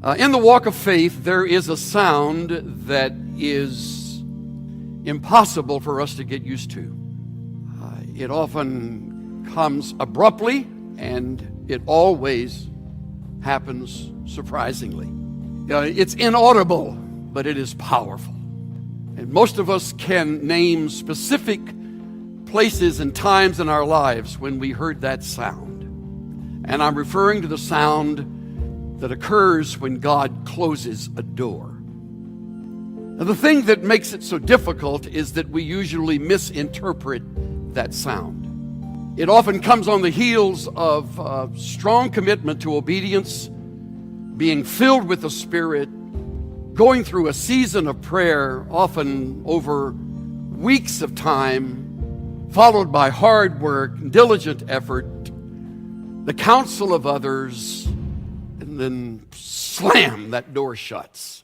In the walk of faith, there is a sound that is impossible for us to get used to. It often comes abruptly, and it always happens surprisingly. It's inaudible, but it is powerful. And most of us can name specific places and times in our lives when we heard that sound. And I'm referring to the sound that occurs when God closes a door. Now, the thing that makes it so difficult is that we usually misinterpret that sound. It often comes on the heels of strong commitment to obedience, being filled with the Spirit, going through a season of prayer, often over weeks of time, followed by hard work, diligent effort, the counsel of others, and then slam, that door shuts.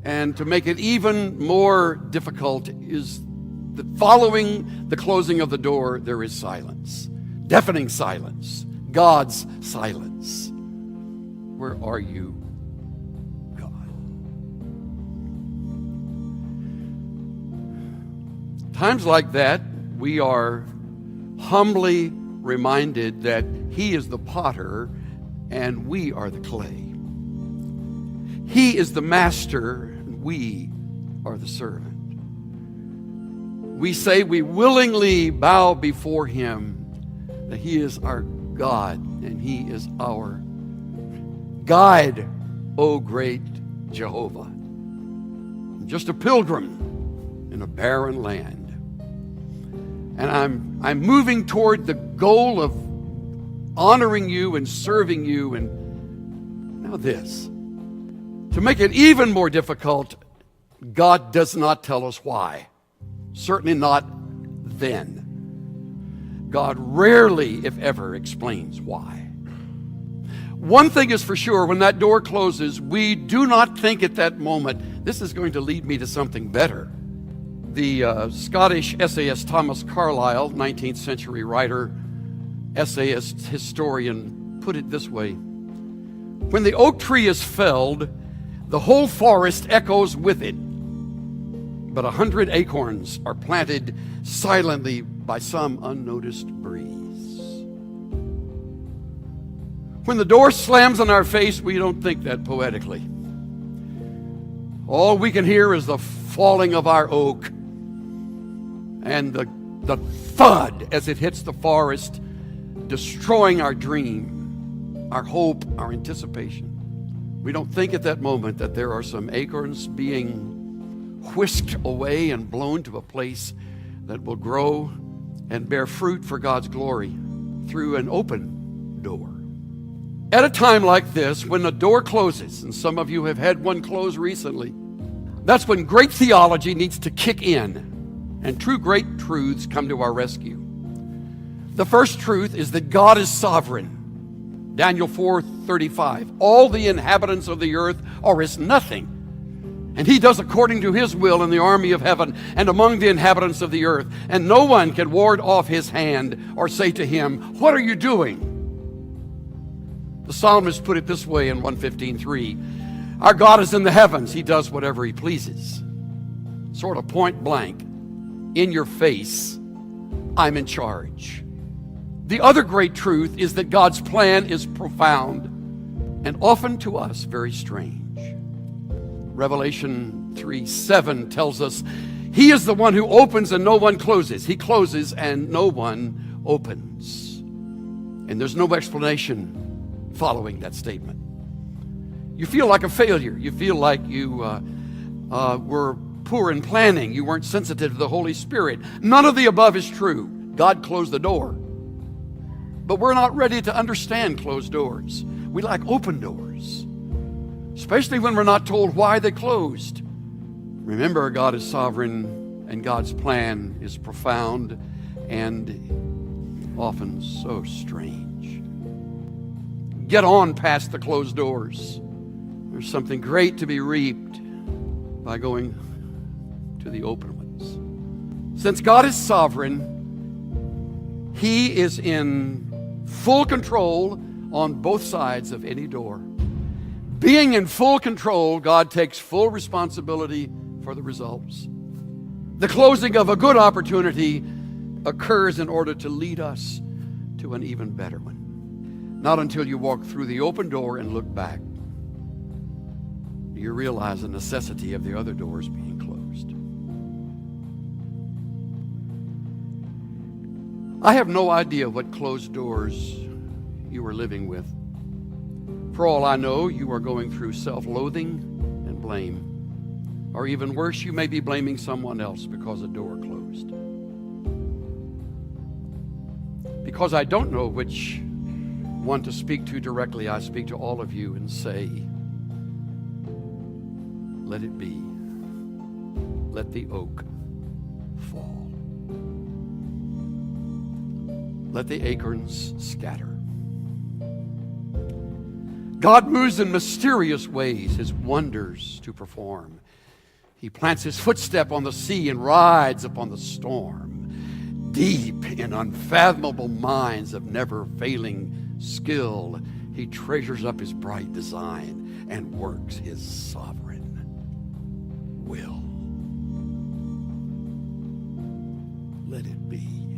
And to make it even more difficult is that following the closing of the door, there is silence. Deafening silence. God's silence. Where are you, God? Times like that, we are humbly reminded that He is the potter and we are the clay. He is the master and we are the servant. We say we willingly bow before Him, that He is our God and He is our guide, O great Jehovah. I'm just a pilgrim in a barren land. And I'm moving toward the goal of honoring You and serving You. And now this. To make it even more difficult, God does not tell us why. Certainly not then. God rarely, if ever, explains why. One thing is for sure, when that door closes, we do not think at that moment, this is going to lead me to something better. The Scottish essayist Thomas Carlyle, 19th century writer, essayist, historian, put it this way: when the oak tree is felled, the whole forest echoes with it, but 100 acorns are planted silently by some unnoticed breeze. When the door slams in our face, we don't think that poetically. All we can hear is the falling of our oak and the thud as it hits the forest, destroying our dream, our hope, our anticipation. We don't think at that moment that there are some acorns being whisked away and blown to a place that will grow and bear fruit for God's glory through an open door. At a time like this, when a door closes, and some of you have had one close recently, that's when great theology needs to kick in and true great truths come to our rescue. The first truth is that God is sovereign. Daniel 4:35. All the inhabitants of the earth are as nothing, and He does according to His will in the army of heaven and among the inhabitants of the earth, and no one can ward off His hand or say to Him, "What are you doing?" The psalmist put it this way in 115:3. Our God is in the heavens. He does whatever He pleases. Sort of point blank, in your face, I'm in charge. The other great truth is that God's plan is profound and often to us very strange. Revelation 3:7 tells us He is the one who opens and no one closes. He closes and no one opens. And there's no explanation following that statement. You feel like a failure. You feel like you were poor in planning. You weren't sensitive to the Holy Spirit. None of the above is true. God closed the door. But we're not ready to understand closed doors. We like open doors, especially when we're not told why they closed. Remember, God is sovereign and God's plan is profound and often so strange. Get on past the closed doors. There's something great to be reaped by going to the open ones. Since God is sovereign, He is in full control on both sides of any door. Being in full control, God takes full responsibility for the results. The closing of a good opportunity occurs in order to lead us to an even better one. Not until you walk through the open door and look back do you realize the necessity of the other doors being closed. I have no idea what closed doors you are living with. For all I know, you are going through self-loathing and blame. Or even worse, you may be blaming someone else because a door closed. Because I don't know which one to speak to directly, I speak to all of you and say, let it be. Let the oak fall. Let the acorns scatter. God moves in mysterious ways, his wonders to perform. He plants his footstep on the sea and rides upon the storm. Deep in unfathomable minds of never-failing skill, he treasures up his bright design and works his sovereign will. Let it be.